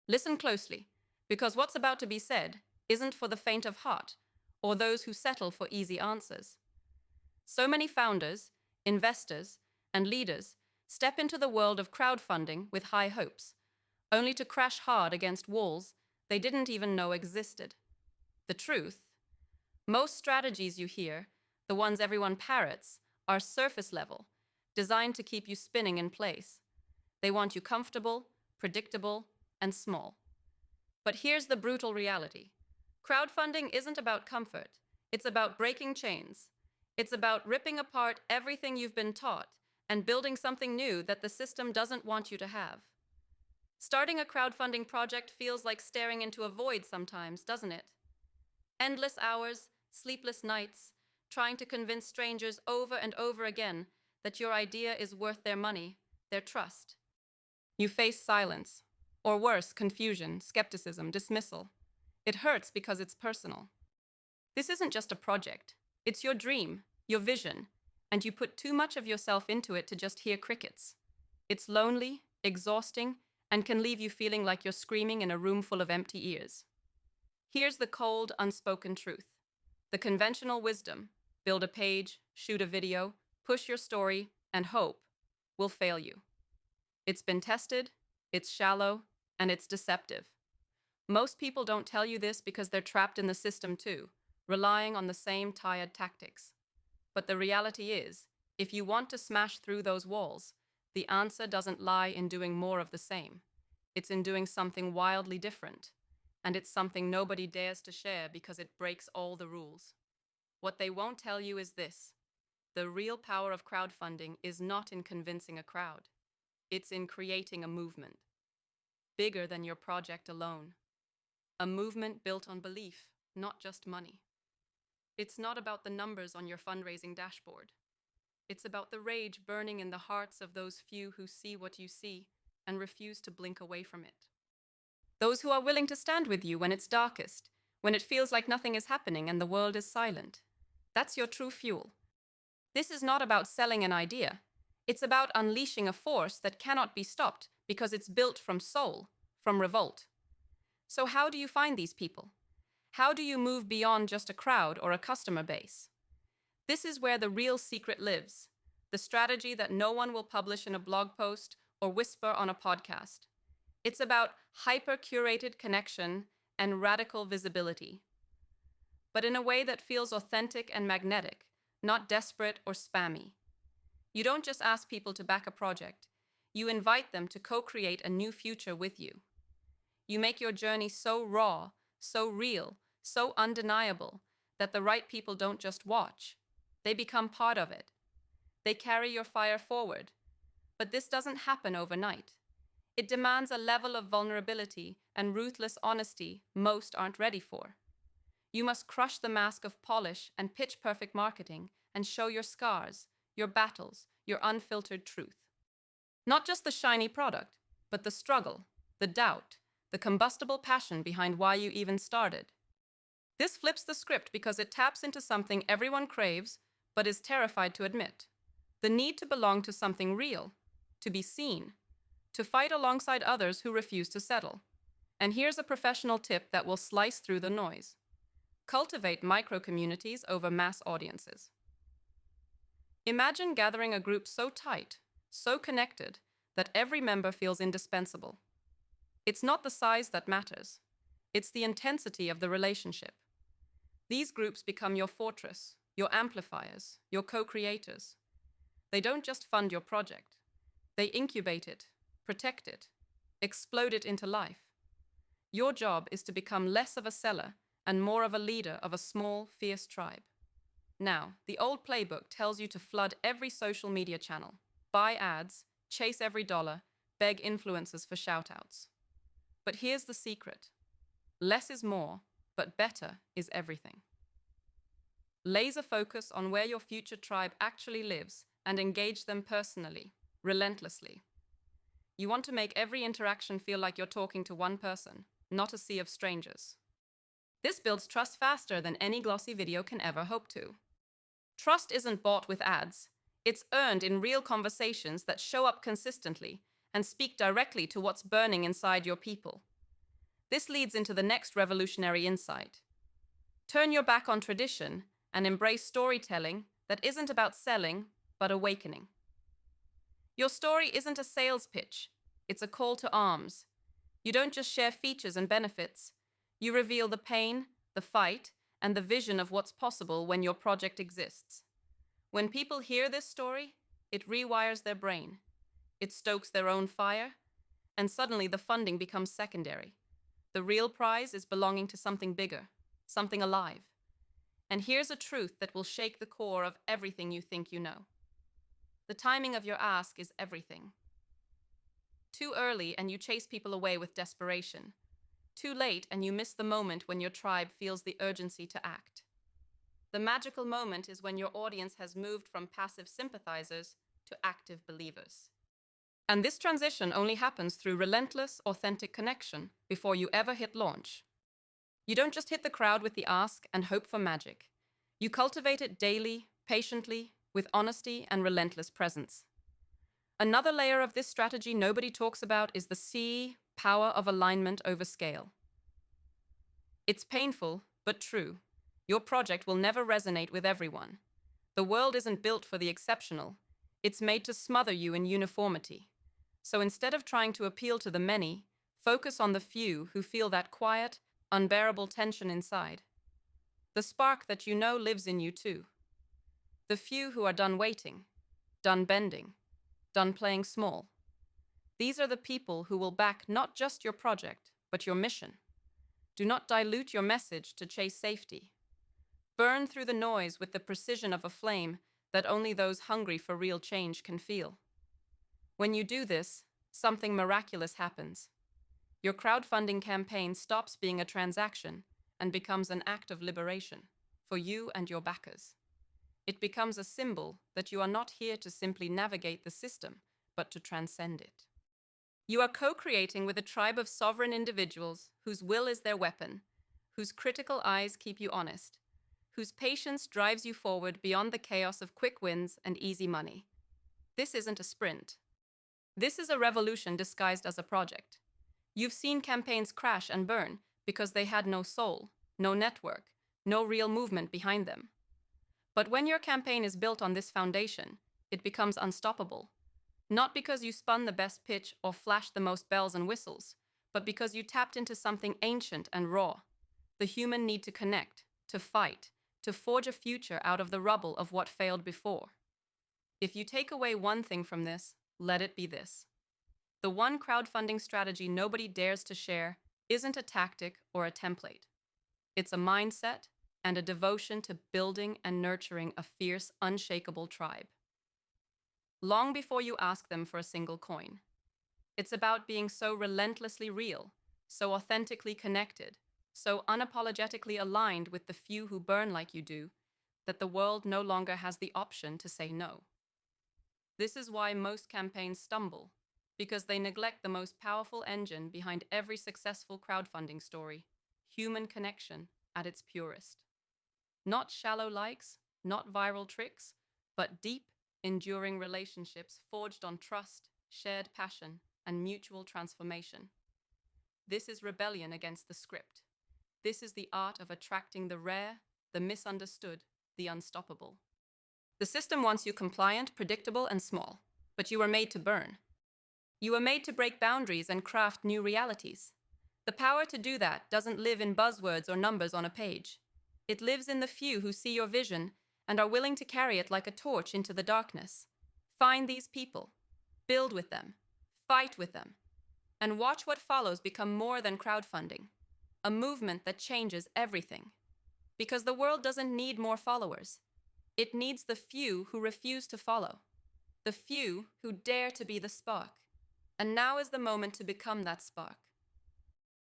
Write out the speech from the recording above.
Listen closely, because what's about to be said isn't for the faint of heart or those who settle for easy answers. So many founders, investors, and leaders step into the world of crowdfunding with high hopes, only to crash hard against walls they didn't even know existed. The truth? Most strategies you hear, the ones everyone parrots, are surface level, designed to keep you spinning in place. They want you comfortable, predictable, and small. But here's the brutal reality. Crowdfunding isn't about comfort. It's about breaking chains. It's about ripping apart everything you've been taught and building something new that the system doesn't want you to have. Starting a crowdfunding project feels like staring into a void sometimes, doesn't it? Endless hours, sleepless nights, trying to convince strangers over and over again that your idea is worth their money, their trust. You face silence, or worse, confusion, skepticism, dismissal. It hurts because it's personal. This isn't just a project. It's your dream, your vision, and you put too much of yourself into it to just hear crickets. It's lonely, exhausting, and can leave you feeling like you're screaming in a room full of empty ears. Here's the cold, unspoken truth. The conventional wisdom, build a page, shoot a video, push your story, and hope, will fail you. It's been tested, it's shallow, and it's deceptive. Most people don't tell you this because they're trapped in the system too, relying on the same tired tactics. But the reality is, if you want to smash through those walls, the answer doesn't lie in doing more of the same. It's in doing something wildly different. And it's something nobody dares to share because it breaks all the rules. What they won't tell you is this. The real power of crowdfunding is not in convincing a crowd. It's in creating a movement, bigger than your project alone. A movement built on belief, not just money. It's not about the numbers on your fundraising dashboard. It's about the rage burning in the hearts of those few who see what you see and refuse to blink away from it. Those who are willing to stand with you when it's darkest, when it feels like nothing is happening and the world is silent. That's your true fuel. This is not about selling an idea. It's about unleashing a force that cannot be stopped because it's built from soul, from revolt. So how do you find these people? How do you move beyond just a crowd or a customer base? This is where the real secret lives, the strategy that no one will publish in a blog post or whisper on a podcast. It's about hyper-curated connection and radical visibility, but in a way that feels authentic and magnetic, not desperate or spammy. You don't just ask people to back a project, you invite them to co-create a new future with you. You make your journey so raw, so real, so undeniable that the right people don't just watch, they become part of it. They carry your fire forward. But this doesn't happen overnight. It demands a level of vulnerability and ruthless honesty most aren't ready for. You must crush the mask of polish and pitch-perfect marketing and show your scars, your battles, your unfiltered truth. Not just the shiny product, but the struggle, the doubt, the combustible passion behind why you even started. This flips the script because it taps into something everyone craves but is terrified to admit. The need to belong to something real, to be seen, to fight alongside others who refuse to settle. And here's a professional tip that will slice through the noise. Cultivate micro-communities over mass audiences. Imagine gathering a group so tight, so connected, that every member feels indispensable. It's not the size that matters. It's the intensity of the relationship. These groups become your fortress, your amplifiers, your co-creators. They don't just fund your project. They incubate it, protect it, explode it into life. Your job is to become less of a seller and more of a leader of a small, fierce tribe. Now, the old playbook tells you to flood every social media channel, buy ads, chase every dollar, beg influencers for shoutouts. But here's the secret. Less is more, but better is everything. Laser focus on where your future tribe actually lives and engage them personally, relentlessly. You want to make every interaction feel like you're talking to one person, not a sea of strangers. This builds trust faster than any glossy video can ever hope to. Trust isn't bought with ads. It's earned in real conversations that show up consistently and speak directly to what's burning inside your people. This leads into the next revolutionary insight. Turn your back on tradition and embrace storytelling that isn't about selling, but awakening. Your story isn't a sales pitch, it's a call to arms. You don't just share features and benefits, you reveal the pain, the fight, and the vision of what's possible when your project exists. When people hear this story, it rewires their brain. It stokes their own fire, and suddenly the funding becomes secondary. The real prize is belonging to something bigger, something alive. And here's a truth that will shake the core of everything you think you know. The timing of your ask is everything. Too early and you chase people away with desperation. Too late and you miss the moment when your tribe feels the urgency to act. The magical moment is when your audience has moved from passive sympathizers to active believers. And this transition only happens through relentless, authentic connection before you ever hit launch. You don't just hit the crowd with the ask and hope for magic. You cultivate it daily, patiently, with honesty and relentless presence. Another layer of this strategy nobody talks about is the C, power of alignment over scale. It's painful, but true. Your project will never resonate with everyone. The world isn't built for the exceptional. It's made to smother you in uniformity. So instead of trying to appeal to the many, focus on the few who feel that quiet, unbearable tension inside. The spark that you know lives in you too. The few who are done waiting, done bending, done playing small. These are the people who will back not just your project, but your mission. Do not dilute your message to chase safety. Burn through the noise with the precision of a flame that only those hungry for real change can feel. When you do this, something miraculous happens. Your crowdfunding campaign stops being a transaction and becomes an act of liberation for you and your backers. It becomes a symbol that you are not here to simply navigate the system, but to transcend it. You are co-creating with a tribe of sovereign individuals whose will is their weapon, whose critical eyes keep you honest, whose patience drives you forward beyond the chaos of quick wins and easy money. This isn't a sprint. This is a revolution disguised as a project. You've seen campaigns crash and burn because they had no soul, no network, no real movement behind them. But when your campaign is built on this foundation, it becomes unstoppable. Not because you spun the best pitch or flashed the most bells and whistles, but because you tapped into something ancient and raw. The human need to connect, to fight, to forge a future out of the rubble of what failed before. If you take away one thing from this, let it be this. The one crowdfunding strategy nobody dares to share isn't a tactic or a template. It's a mindset and a devotion to building and nurturing a fierce, unshakable tribe. Long before you ask them for a single coin. It's about being so relentlessly real, so authentically connected, so unapologetically aligned with the few who burn like you do, that the world no longer has the option to say no. This is why most campaigns stumble, because they neglect the most powerful engine behind every successful crowdfunding story, human connection at its purest. Not shallow likes, not viral tricks, but deep, enduring relationships forged on trust, shared passion, and mutual transformation. This is rebellion against the script. This is the art of attracting the rare, the misunderstood, the unstoppable. The system wants you compliant, predictable, and small, but you were made to burn. You were made to break boundaries and craft new realities. The power to do that doesn't live in buzzwords or numbers on a page. It lives in the few who see your vision and are willing to carry it like a torch into the darkness. Find these people, build with them, fight with them, and watch what follows become more than crowdfunding, a movement that changes everything. Because the world doesn't need more followers. It needs the few who refuse to follow, the few who dare to be the spark. And now is the moment to become that spark.